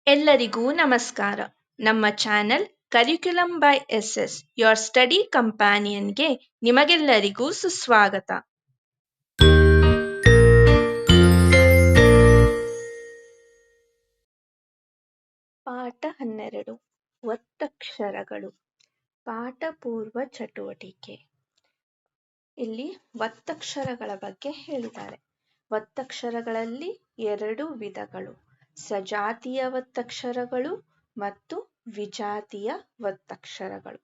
ಎಲ್ಲರಿಗೂ ನಮಸ್ಕಾರ. ನಮ್ಮ channel curriculum by S your study ಕಂಪ್ಯಾನಿಯನ್ಗೆ ನಿಮಗೆಲ್ಲರಿಗೂ ಸುಸ್ವಾಗತ. ಪಾಠ 12 ಒತ್ತಕ್ಷರಗಳು. ಪಾಠ ಪೂರ್ವ ಚಟುವಟಿಕೆ. ಇಲ್ಲಿ ಒತ್ತಕ್ಷರಗಳ ಬಗ್ಗೆ ಹೇಳಿದ್ದಾರೆ. ಒತ್ತಕ್ಷರಗಳಲ್ಲಿ 2 ವಿಧಗಳು, ಸಜಾತಿಯ ಒತ್ತಕ್ಷರಗಳು ಮತ್ತು ವಿಜಾತಿಯ ಒತ್ತಕ್ಷರಗಳು.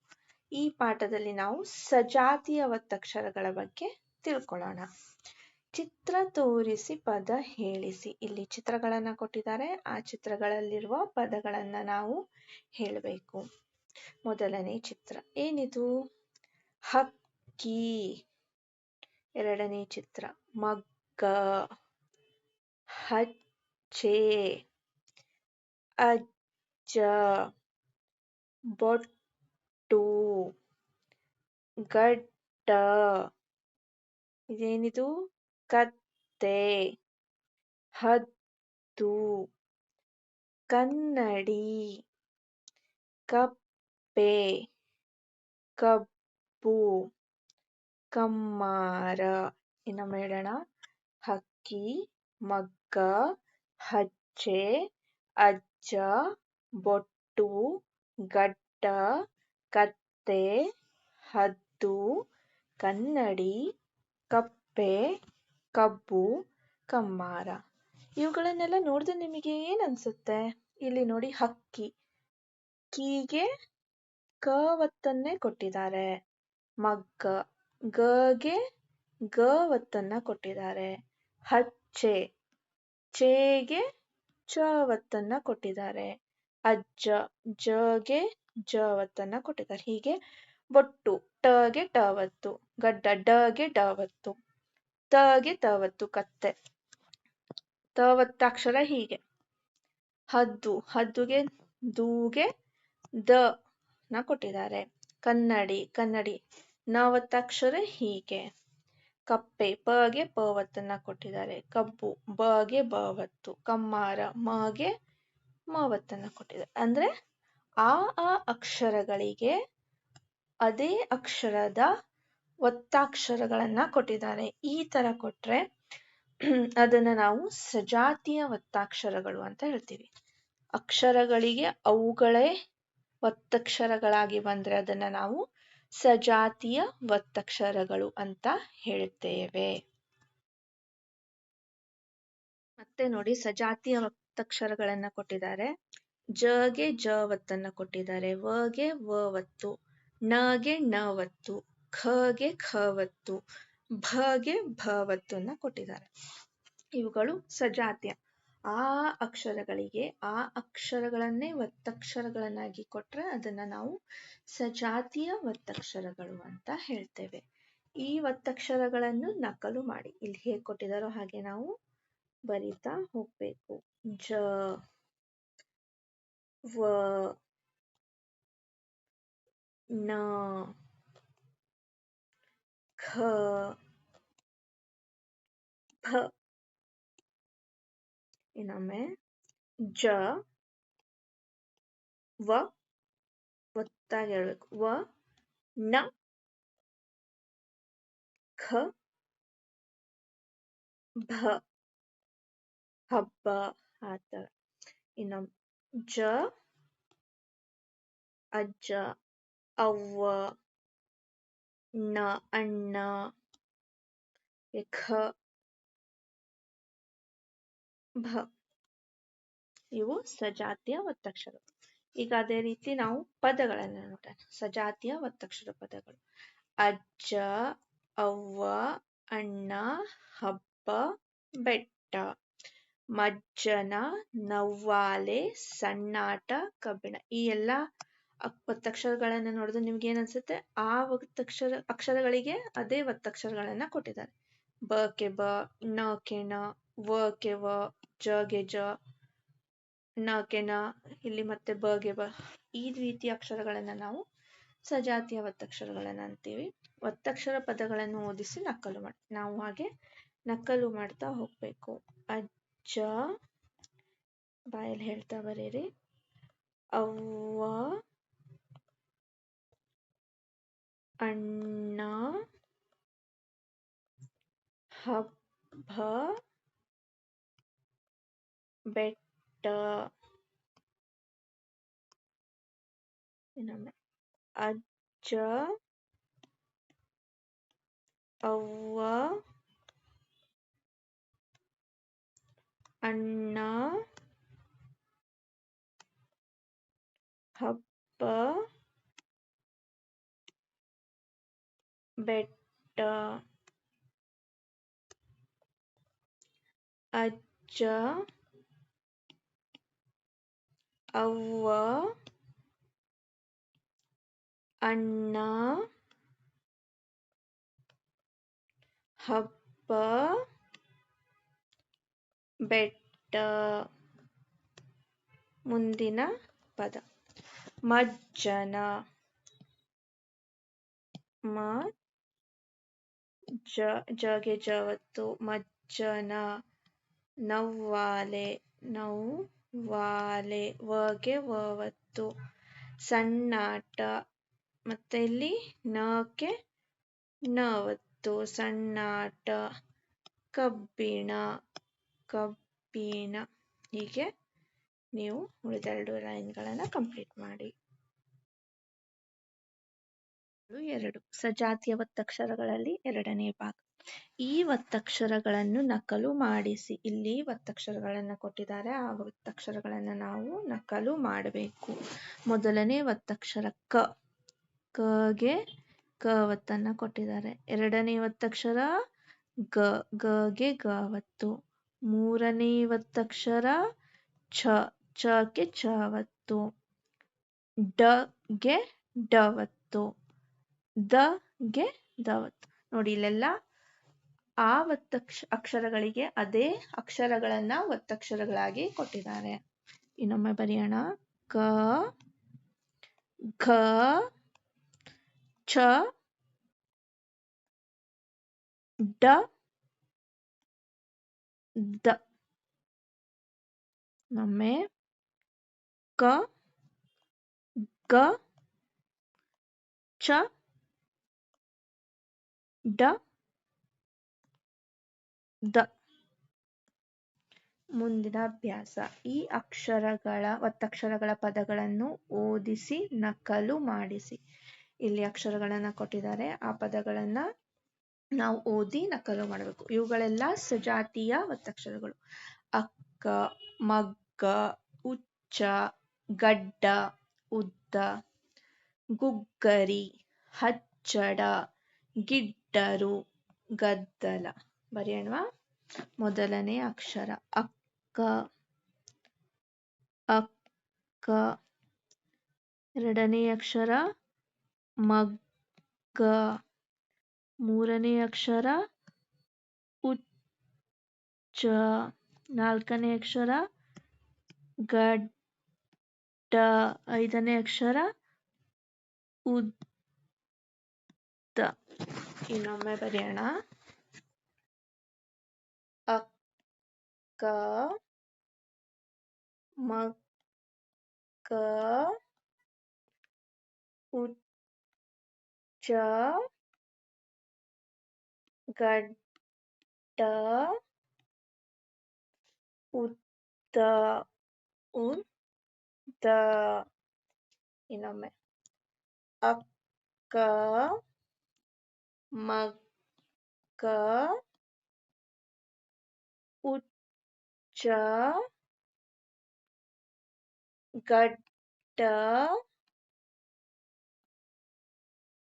ಈ ಪಾಠದಲ್ಲಿ ನಾವು ಸಜಾತಿಯ ಒತ್ತಕ್ಷರಗಳ ಬಗ್ಗೆ ತಿಳ್ಕೊಳ್ಳೋಣ. ಚಿತ್ರ ತೋರಿಸಿ ಪದ ಹೇಳಿಸಿ. ಇಲ್ಲಿ ಚಿತ್ರಗಳನ್ನ ಕೊಟ್ಟಿದ್ದಾರೆ, ಆ ಚಿತ್ರಗಳಲ್ಲಿರುವ ಪದಗಳನ್ನ ನಾವು ಹೇಳಬೇಕು. ಮೊದಲನೇ ಚಿತ್ರ ಏನಿದು? ಹಕ್ಕಿ. ಎರಡನೇ ಚಿತ್ರ ಮಗ್ಗ, ಹಚ್ಚೆ, ಅಜ್ಜ, ಬೊಟ್ಟು, ಗಡ್ಡ. ಇದೇನಿದು? ಕತ್ತೆ, ಹದ್ದು, ಕನ್ನಡಿ, ಕಪ್ಪೆ, ಕಬ್ಬು, ಕಮ್ಮಾರ. ಇನ್ನೊಮ್ಮೆ ಹೇಳೋಣ. ಹಕ್ಕಿ, ಮಗ್ಗ, ಹಚ್ಚೆ, ಅಜ್ಜ, ಬೊಟ್ಟು, ಗಡ್ಡ, ಕತ್ತೆ, ಹದ್ದು, ಕನ್ನಡಿ, ಕಪ್ಪೆ, ಕಬ್ಬು, ಕಮ್ಮಾರ. ಇವುಗಳನ್ನೆಲ್ಲ ನೋಡಿದ್ರೆ ನಿಮಗೆ ಏನ್ ಅನ್ಸುತ್ತೆ? ಇಲ್ಲಿ ನೋಡಿ, ಹಕ್ಕಿ, ಕೀಗೆ ಕ ಒತ್ತನ್ನೇ ಕೊಟ್ಟಿದ್ದಾರೆ. ಮಗ್ಗ, ಗಗೆ ಗ ಒತ್ತನ್ನ ಕೊಟ್ಟಿದ್ದಾರೆ. ಹಚ್ಚೆ, ಚೇಗೆ ಚ ಒತ್ತನ್ನ ಕೊಟ್ಟಿದ್ದಾರೆ. ಅಜ್ಜ, ಜಗೆ ಜ ಒತ್ತನ್ನ ಕೊಟ್ಟಿದ್ದಾರೆ. ಹೀಗೆ ಬೊಟ್ಟು, ಟಗೆ ಟ ಒತ್ತು, ಗಡ್ಡ, ಡಗೆ ಡ ಒತ್ತು, ತಗೆ ತ ಒತ್ತು, ಕತ್ತೆ, ತ ಒತ್ತಾಕ್ಷರ ಹೀಗೆ. ಹದ್ದು, ಹದ್ದುಗೆ ದೂಗೆ ದ ನ ಕೊಟ್ಟಿದ್ದಾರೆ. ಕನ್ನಡಿ, ಕನ್ನಡಿ ನ ಒತ್ತಾಕ್ಷರ ಹೀಗೆ. ಕಪ್ಪೆ, ಪಗೆ ಪ ಒತ್ತನ್ನ ಕೊಟ್ಟಿದ್ದಾರೆ. ಕಬ್ಬು, ಬಗೆ ಬ ಒತ್ತು, ಕಮ್ಮಾರ, ಮಗೆ ಮ ಒತ್ತನ್ನ ಕೊಟ್ಟಿದ್ದಾರೆ. ಅಂದ್ರೆ ಆ ಅಕ್ಷರಗಳಿಗೆ ಅದೇ ಅಕ್ಷರದ ಒತ್ತಾಕ್ಷರಗಳನ್ನ ಕೊಟ್ಟಿದ್ದಾರೆ. ಈ ತರ ಕೊಟ್ರೆ ಅದನ್ನ ನಾವು ಸಜಾತಿಯ ಒತ್ತಾಕ್ಷರಗಳು ಅಂತ ಹೇಳ್ತೀವಿ. ಅಕ್ಷರಗಳಿಗೆ ಅವುಗಳೇ ಒತ್ತಕ್ಷರಗಳಾಗಿ ಬಂದ್ರೆ ಅದನ್ನ ನಾವು ಸಜಾತಿಯ ಒತ್ತಕ್ಷರಗಳು ಅಂತ ಹೇಳ್ತೇವೆ. ಮತ್ತೆ ನೋಡಿ, ಸಜಾತಿಯ ಒತ್ತಕ್ಷರಗಳನ್ನ ಕೊಟ್ಟಿದ್ದಾರೆ. ಜಗೆ ಜ ಒತ್ತನ್ನ ಕೊಟ್ಟಿದ್ದಾರೆ. ವಗೆ ವ ಒತ್ತು, ನಗೆ ನ ಒತ್ತು, ಖಗೆ ಖ ಒತ್ತು, ಭಗೆ ಭ ಒತ್ತನ್ನ ಕೊಟ್ಟಿದ್ದಾರೆ. ಇವುಗಳು ಸಜಾತಿಯ. ಆ ಅಕ್ಷರಗಳಿಗೆ ಆ ಅಕ್ಷರಗಳನ್ನೇ ಒತ್ತಕ್ಷರಗಳನ್ನಾಗಿ ಕೊಟ್ರೆ ಅದನ್ನ ನಾವು ಸಜಾತಿಯ ಒತ್ತಕ್ಷರಗಳು ಅಂತ ಹೇಳ್ತೇವೆ. ಈ ಒತ್ತಕ್ಷರಗಳನ್ನು ನಕಲು ಮಾಡಿ ಇಲ್ಲಿ ಹೇಗೆ ಕೊಟ್ಟಿದ್ದಾರೋ ಹಾಗೆ ನಾವು ಬರಿತಾ ಹೋಗ್ಬೇಕು. ಜ, ವ, ನ, ಖ, ಭ. ಇನ್ನೊಮ್ಮೆ ಜ, ವ ಒತ್ತಾಗಿ ಹೇಳ್ಬೇಕು. ವ, ನ, ಖ, ಭ, ಹಬ್ಬ, ಆತರ. ಇನ್ನೊಮ್ಮೆ ಜ, ಅಜ್ಜ, ಅವ್ವ, ನ, ಅಣ್ಣ, ಖ, ಭ. ಇವು ಸಜಾತಿಯ ಒತ್ತಕ್ಷರಗಳು. ಈಗ ಅದೇ ರೀತಿ ನಾವು ಪದಗಳನ್ನು ನೋಡೋಣ. ಸಜಾತಿಯ ಒತ್ತಕ್ಷರ ಪದಗಳು: ಅಜ್ಜ, ಅವ್ವ, ಅಣ್ಣ, ಹಬ್ಬ, ಬೆಟ್ಟ. ಮಜ್ಜನ, ನವ್ವಾಲೆ, ಸಣ್ಣಾಟ, ಕಬ್ಬಿಣ. ಈ ಎಲ್ಲ ಒತ್ತಕ್ಷರಗಳನ್ನ ನೋಡಿದ್ರೆ ನಿಮ್ಗೆ ಏನ್ ಅನ್ಸುತ್ತೆ? ಆ ಅಕ್ಷರಗಳಿಗೆ ಅದೇ ಒತ್ತಕ್ಷರಗಳನ್ನ ಕೊಟ್ಟಿದ್ದಾರೆ. ಬ ಕೆ ಬ, ನ ಕೆ ನ, ವ ಕೆ ವ, ಜ ಗೆ ಜ, ನ ಕೆ ನ, ಇಲ್ಲಿ ಮತ್ತೆ ಬ ಗೆ ಬ. ಈ ರೀತಿಯ ಅಕ್ಷರಗಳನ್ನ ನಾವು ಸಜಾತಿಯ ಒತ್ತಕ್ಷರಗಳನ್ನ ಅಂತೀವಿ. ಒತ್ತಕ್ಷರ ಪದಗಳನ್ನು ಓದಿಸಿ ನಕಲು ಮಾಡಿ. ನಾವು ಹಾಗೆ ನಕಲು ಮಾಡ್ತಾ ಹೋಗ್ಬೇಕು. ಅಜ್ಜ, ಬಾಯಲ್ಲಿ ಹೇಳ್ತಾ ಬರೀರಿ. ಅವ್ವ, ಅಣ್ಣ, ಹಬ್ಬ, ಬೆಟ್ಟ. ಇನ್ನೊಮ್ಮೆ. ಅಜ್ಜ, ಅವ್ವ, ಅಣ್ಣ, ಹಬ್ಬ, ಬೆಟ್ಟ. ಅಜ್ಜ, ಅವ್ವ, ಅಣ್ಣ, ಹಬ್ಬ, ಬೆಟ್ಟ. ಮುಂದಿನ ಪದ ಮಜ್ಜನ. ಜಗೆ ಜವತ್ತು, ಮಜ್ಜನ. ನವ್ವಾಲೆ, ನವ್ವಾಲೆ, ವಗೆ ವವತ್ತು. ಸಣ್ಣಾಟ, ಮತ್ತೆ ಇಲ್ಲಿ ನಕ್ಕೆ ನವತ್ತು, ಸಣ್ಣಾಟ. ಕಬ್ಬಿಣ, ಕಬ್ಬಿಣ. ಹೀಗೆ ನೀವು ಉಳಿದೆರಡು ಲೈನ್ಗಳನ್ನು ಕಂಪ್ಲೀಟ್ ಮಾಡಿ. 2 ಸಜಾತಿಯ ಒತ್ತಕ್ಷರಗಳಲ್ಲಿ 2ನೇ ಭಾಗ. ಈ ಒತ್ತಕ್ಷರಗಳನ್ನು ನಕಲು ಮಾಡಿಸಿ. ಇಲ್ಲಿ ಒತ್ತಕ್ಷರಗಳನ್ನು ಕೊಟ್ಟಿದ್ದಾರೆ, ಆ ಒತ್ತಕ್ಷರಗಳನ್ನು ನಾವು ನಕಲು ಮಾಡಬೇಕು. ಮೊದಲನೇ ಒತ್ತಕ್ಷರ ಕ. ಕಗೆ ಕ ಒತ್ತನ್ನು ಕೊಟ್ಟಿದ್ದಾರೆ. ಎರಡನೇ ಒತ್ತಕ್ಷರ ಗ. ಗಗೆ ಗ ಒತ್ತು. ಮೂರನೇ ಒತ್ತಕ್ಷರ ಛ. ಛಗೆ ಛ ಒತ್ತು. ಗೆ ಡ ಒತ್ತು. ಗೆ ದ ಒತ್ತು. ನೋಡಿ, ಇಲ್ಲೆಲ್ಲ ಆ ಅಕ್ಷರಗಳಿಗೆ ಅದೇ ಅಕ್ಷರಗಳನ್ನ ಒತ್ತಕ್ಷರಗಳಾಗಿ ಕೊಟ್ಟಿದ್ದಾರೆ. ಇನ್ನೊಮ್ಮೆ ಬರೆಯೋಣ. ಕ, ಘ, ಛ, ಡ, ದ. ನಮ್ಮೆ ಕ, ಗ, ಛ, ಡ, ದ. ಮುಂದಿನ ಅಭ್ಯಾಸ. ಈ ಒತ್ತಕ್ಷರಗಳ ಪದಗಳನ್ನು ಓದಿಸಿ ನಕಲು ಮಾಡಿಸಿ. ಇಲ್ಲಿ ಅಕ್ಷರಗಳನ್ನ ಕೊಟ್ಟಿದ್ದಾರೆ, ಆ ಪದಗಳನ್ನ ನಾವು ಓದಿ ನಕಲು ಮಾಡಬೇಕು. ಇವುಗಳೆಲ್ಲ ಸಜಾತಿಯ ಒತ್ತಕ್ಷರಗಳು. ಅಕ್ಕ, ಮಗ್ಗ, ಉಚ್ಚ, ಗಡ್ಡ, ಉದ್ದ. ಗುಗ್ಗರಿ, ಹಚ್ಚಡ, ಗಿಡ್ಡರು, ಗದ್ದಲ. ಬರೆಯೋಣ. ಮೊದಲನೇ ಅಕ್ಷರ ಅಕ್ಕ, ಅಕ್ಕ. ಎರಡನೇ ಅಕ್ಷರ ಮಗ್ಗ. ಮೂರನೇ ಅಕ್ಷರ ಉಚ್ಚ. ನಾಲ್ಕನೇ ಅಕ್ಷರ ಗಡ್ಡ. ಐದನೇ ಅಕ್ಷರ ಉದ್ದ. ಇನ್ನೊಮ್ಮೆ ಬರೆಯೋಣ. ಅಕ್ಕ, ಮಗ್ಗ, ಉಚ್ಚ, ಗಡ್ಡ, ಉದ್ದ. ಉದ್ದ. ಇನ್ನೊಮ್ಮೆ. ಅಕ್ಕ, ಮಗ್ಗ, ಉಚ್ಚ, ಗಡ್ಡ,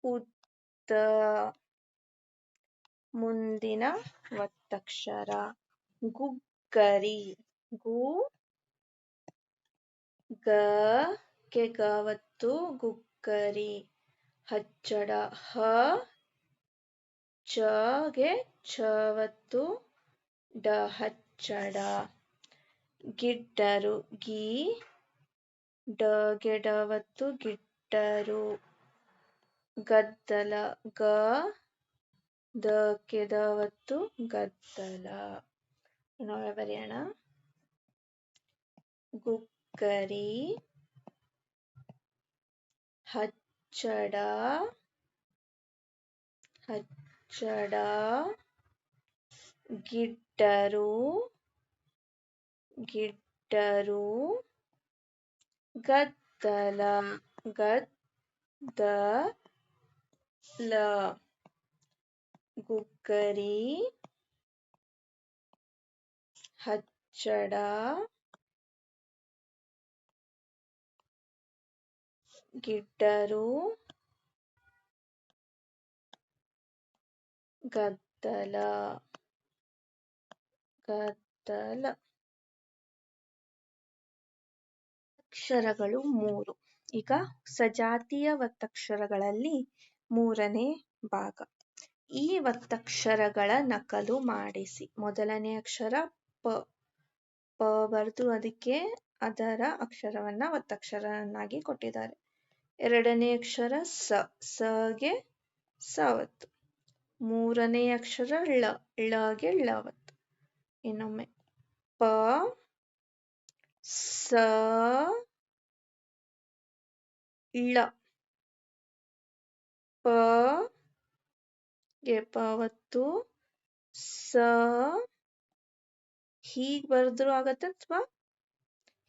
ಉದ್ದ. ಮುಂದಿನ ಒತ್ತಕ್ಷರ ಗುಗ್ಗರಿ. ಗು, ಗ ಗೆ ಗ ಒತ್ತು, ಗುಗ್ಗರಿ. ಹಚ್ಚಡ. ಹ, ಚ ಗೆ ಛ ಒತ್ತು, ಡ, ಹಚ್ಚಡ. ಗಿಡ್ಡರು. ಗಿ, ಡ ಗೆ ಡ ಒತ್ತು, ಗಿಡ್ಡರು. ಗದ್ದಲ. ಗ, ದ ಗೆ ದ ಒತ್ತು, ಗದ್ದಲ. ಇನ್ನೊಮ್ಮೆ ಬರೆಯೋಣ. ಗುಗ್ಗರಿ, ಹಚ್ಚಡ, ಗಿಡ್ಡರು, ಗದ್ದಲ, ಗುಗ್ಗರಿ, ಹಚ್ಚಡ, ಗಿಡ್ಡರು, ಗದ್ದಲ. ಅಕ್ಷರಗಳು 3. ಈಗ ಸಜಾತಿಯ ಒತ್ತಕ್ಷರಗಳಲ್ಲಿ 3ನೇ ಭಾಗ. ಈ ಒತ್ತಕ್ಷರಗಳ ನಕಲು ಮಾಡಿಸಿ. ಮೊದಲನೇ ಅಕ್ಷರ ಪ ಬರೆದು ಅದಕ್ಕೆ ಅದರ ಅಕ್ಷರವನ್ನ ಒತ್ತಕ್ಷರವನ್ನಾಗಿ ಕೊಟ್ಟಿದ್ದಾರೆ. ಎರಡನೇ ಅಕ್ಷರ ಸಗೆ ಸವತ್ತು. ಮೂರನೇ ಅಕ್ಷರ ಳಗೆ ಳವತ್ತು. ಇನ್ನೊಮ್ಮೆ ಪ ಸ ಳ, ಪ ಗೆ ಪವತ್ತು, ಸ ಹೀಗೆ ಬರೆದ್ರು ಆಗತ್ತೆ ಅಥವಾ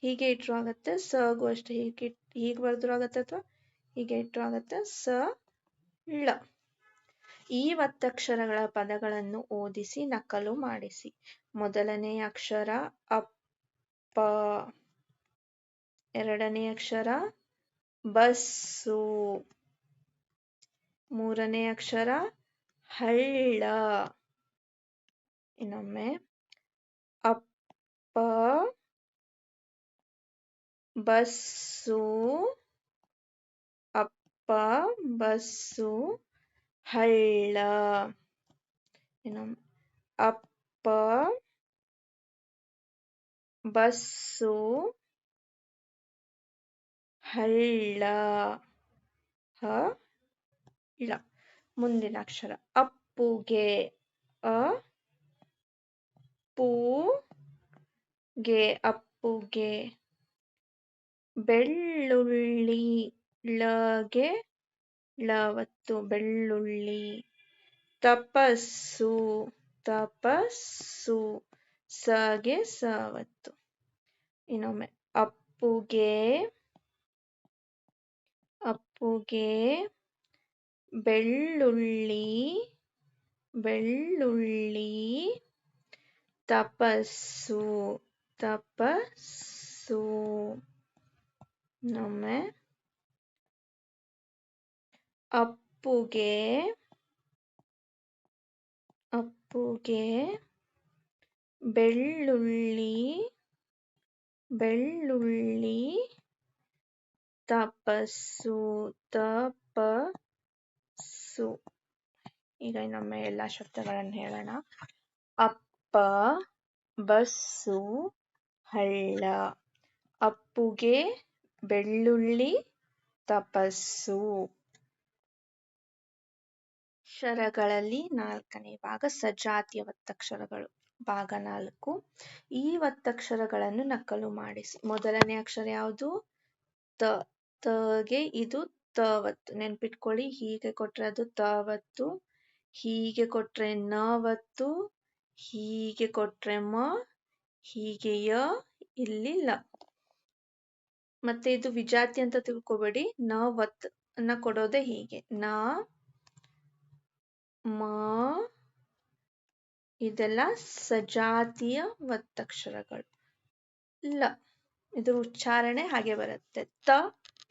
ಹೀಗೆ ಇಟ್ರು ಆಗತ್ತೆ. ಸಗೂ ಅಷ್ಟೇ ಹೀಗೆ ಬರೆದ್ರು ಆಗತ್ತೆ ಅಥವಾ ಹೀಗೆ ಇಟ್ರು ಆಗತ್ತೆ. ಸ ಳ. ಈ ಒತ್ತಕ್ಷರಗಳ ಪದಗಳನ್ನು ಓದಿಸಿ ನಕಲು ಮಾಡಿಸಿ. ಮೊದಲನೇ ಅಕ್ಷರ ಅಪ್ಪ, ಎರಡನೇ ಅಕ್ಷರ ಬಸ್ಸು, ಮೂರನೇ ಅಕ್ಷರ ಹಳ್ಳ. ಇನ್ನೊಮ್ಮೆ ಅಪ್ಪ, ಬಸ್ಸು, ಅಪ್ಪ, ಬಸ್ಸು, ಹಳ್ಳ. ಇನ್ನೊಮ್ಮೆ ಅಪ್ಪ, ಬಸ್ಸು, ಹಳ್ಳ, ಳ. ಮುಂದಿನ ಅಕ್ಷರ ಅಪ್ಪುಗೆ, ಅ ಪೂ ಗೆ ಅಪ್ಪುಗೆ, ಬೆಳ್ಳುಳ್ಳಿ, ಳಗೆ ಳವತ್ತು, ಬೆಳ್ಳುಳ್ಳಿ, ತಪಸ್ಸು, ತಪಸ್ಸು, ಸಗೆ ಸವತ್ತು. ಇನ್ನೊಮ್ಮೆ ಅಪ್ಪುಗೆ, ಬೆಳ್ಳುಳ್ಳಿ, ತಪಸ್ಸು, ತಪಸ್ಸು. ಇನ್ನೊಮ್ಮೆ ಅಪ್ಪುಗೆ, ಬೆಳ್ಳುಳ್ಳಿ, ತಪಸ್ಸು, ತಪಸ್ಸು. ಈಗ ಇನ್ನೊಮ್ಮೆ ಎಲ್ಲ ಶಬ್ದಗಳನ್ನು ಹೇಳೋಣ. ಅಪ್ಪ, ಬಸ್ಸು, ಹಳ್ಳ. ಅಪ್ಪುಗೆ, ಬೆಳ್ಳುಳ್ಳಿ, ತಪಸ್ಸು. ಅಕ್ಷರಗಳಲ್ಲಿ 4ನೇ ಭಾಗ ಸಜಾತಿಯ ಒತ್ತಕ್ಷರಗಳು. ಭಾಗ 4. ಈ ಒತ್ತಕ್ಷರಗಳನ್ನು ನಕಲು ಮಾಡಿಸಿ. ಮೊದಲನೇ ಅಕ್ಷರ ಯಾವುದು? ತ. ತಗೆ ಇದು ತವತ್ತು. ನೆನ್ಪಿಟ್ಕೊಳ್ಳಿ, ಹೀಗೆ ಕೊಟ್ರೆ ಅದು ತವತ್ತು, ಹೀಗೆ ಕೊಟ್ರೆ ನವತ್ತು, ಹೀಗೆ ಕೊಟ್ರೆ ಮ, ಹೀಗೆ ಯ, ಇಲ್ಲಿ ಲ. ಮತ್ತೆ ಇದು ವಿಜಾತಿ ಅಂತ ತಿಳ್ಕೊಬೇಡಿ. ನವತ್ ಅನ್ನ ಕೊಡೋದೆ ಹೀಗೆ. ನ, ಮ, ಇದೆಲ್ಲ ಸಜಾತಿಯ ಒತ್ತಕ್ಷರಗಳು. ಲ, ಇದ್ರ ಉಚ್ಚಾರಣೆ ಹಾಗೆ ಬರುತ್ತೆ. ತ,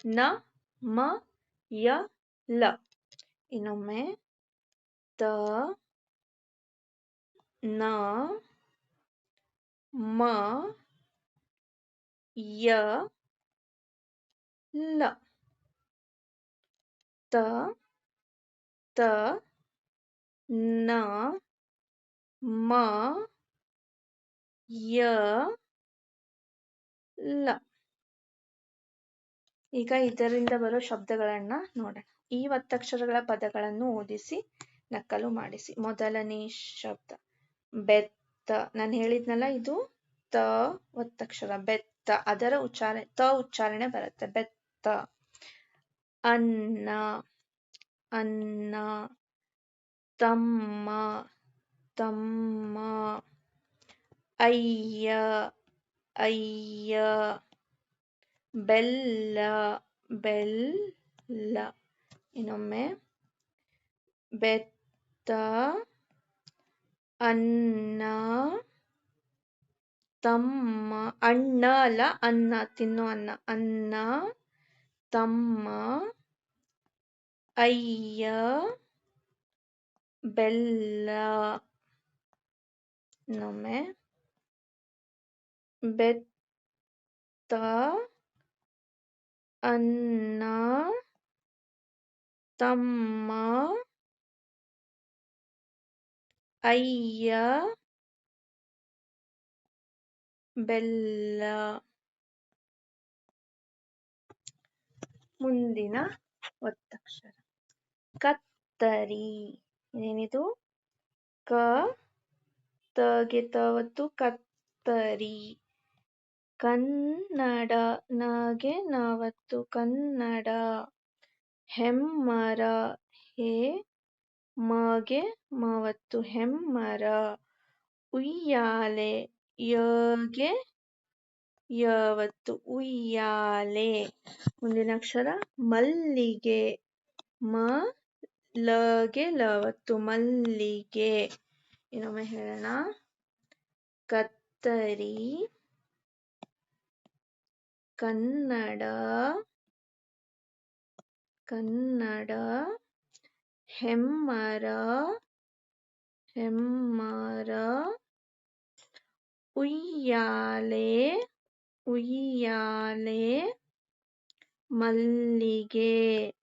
ನ, ಮ, ಯ, ಲ. ಇನ್ನೊಮ್ಮೆ ತ, ನ, ಮ, ಯ, ಲ. ತ, ನ, ಮ, ಯ, ಲ. ಈಗ ಇದರಿಂದ ಬರೋ ಶಬ್ದಗಳನ್ನ ನೋಡೋಣ. ಈ ಒತ್ತಕ್ಷರಗಳ ಪದಗಳನ್ನು ಓದಿಸಿ ನಕಲು ಮಾಡಿಸಿ. ಮೊದಲನೇ ಶಬ್ದ ಬೆತ್ತ. ನಾನು ಹೇಳಿದ್ನಲ್ಲ, ಇದು ತ ಒತ್ತಕ್ಷರ. ಬೆತ್ತ, ಅದರ ಉಚ್ಚಾರಣೆ ಬರುತ್ತೆ. ಬೆತ್ತ. ಅನ್ನ, ಅನ್ನ. ತಮ್ಮ, ತಮ್ಮ. ಅಯ್ಯ, ಅಯ್ಯ. ಬೆಲ್ಲ, ಬೆಲ್ಲ. ಇನ್ನೊಮ್ಮೆ ಬೆತ್ತ, ಅನ್ನ, ತಮ್ಮ. ಅಣ್ಣ ಅಲ್ಲ, ಅನ್ನ, ತಿನ್ನೋ ಅನ್ನ. ಅನ್ನ, ತಮ್ಮ, ಅಯ್ಯ, ಬೆಲ್ಲ. ಇನ್ನೊಮ್ಮೆ ಬೆತ್ತ, ಅನ್ನ, ತಮ್ಮ, ಅಯ್ಯ, ಬೆಲ್ಲ. ಮುಂದಿನ ಒತ್ತಕ್ಷರ ಕತ್ತರಿ. ಏನಿದು? ಕ, ತಗೆ ತವತ್ತು ಕತ್ತರಿ. ಕನ್ನಡ, ನಗೆ ನಾವತ್ತು ಕನ್ನಡ. ಹೆಮ್ಮರ, ಹೇ, ಮಗೆ ಮವತ್ತು ಹೆಮ್ಮರ. ಉಯ್ಯಾಲೆ, ಯಗೆ ಯವತ್ತು ಉಯ್ಯಾಲೆ. ಮುಂದಿನ ಅಕ್ಷರ ಮಲ್ಲಿಗೆ, ಮ, ಲಗೆ ಲವತ್ತು ಮಲ್ಲಿಗೆ. ಇನ್ನೊಮ್ಮೆ ಹೇಳೋಣ. ಕತ್ತರಿ, ಕನ್ನಡ, ಕನ್ನಡ. ಹೆಮ್ಮರ, ಹೆಮ್ಮರ. ಉಯ್ಯಾಲೆ, ಉಯ್ಯಾಲೆ. ಮಲ್ಲಿಗೆ,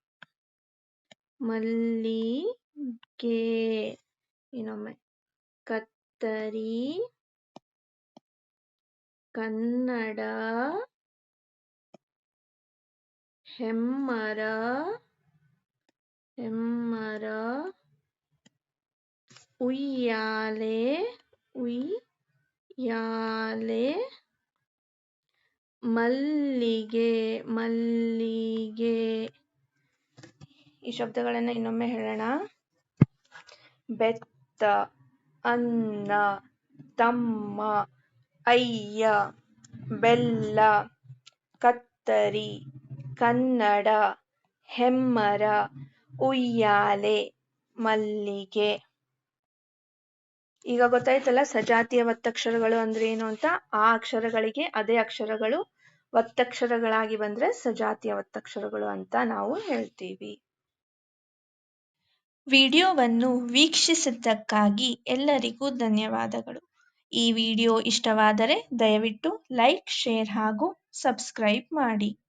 ಮಲ್ಲಿಗೆ. ಇನ್ನೊಮ್ಮೆ ಕತ್ತರಿ, ಕನ್ನಡ, ಹೆಮ್ಮರ, ಹೆಮ್ಮರ. ಉಯ್ಯಾಲೆ, ಉಯ್ಯಾಲೆ. ಮಲ್ಲಿಗೆ, ಮಲ್ಲಿಗೆ. ಈ ಶಬ್ದಗಳನ್ನು ಇನ್ನೊಮ್ಮೆ ಹೇಳೋಣ. ಬೆತ್ತ, ಅನ್ನ, ತಮ್ಮ, ಅಯ್ಯ, ಬೆಲ್ಲ. ಕತ್ತರಿ, ಕನ್ನಡ, ಹೆಮ್ಮರ, ಉಯ್ಯಾಲೆ, ಮಲ್ಲಿಗೆ. ಈಗ ಗೊತ್ತಾಯ್ತಲ್ಲ ಸಜಾತಿಯ ಒತ್ತಕ್ಷರಗಳು ಅಂದ್ರೆ ಏನು ಅಂತ. ಆ ಅಕ್ಷರಗಳಿಗೆ ಅದೇ ಅಕ್ಷರಗಳು ಒತ್ತಕ್ಷರಗಳಾಗಿ ಬಂದ್ರೆ ಸಜಾತಿಯ ಒತ್ತಕ್ಷರಗಳು ಅಂತ ನಾವು ಹೇಳ್ತೀವಿ. ವಿಡಿಯೋವನ್ನು ವೀಕ್ಷಿಸಿದ್ದಕ್ಕಾಗಿ ಎಲ್ಲರಿಗೂ ಧನ್ಯವಾದಗಳು. ಈ ವಿಡಿಯೋ ಇಷ್ಟವಾದರೆ ದಯವಿಟ್ಟು ಲೈಕ್, ಶೇರ್ ಹಾಗೂ ಸಬ್ಸ್ಕ್ರೈಬ್ ಮಾಡಿ.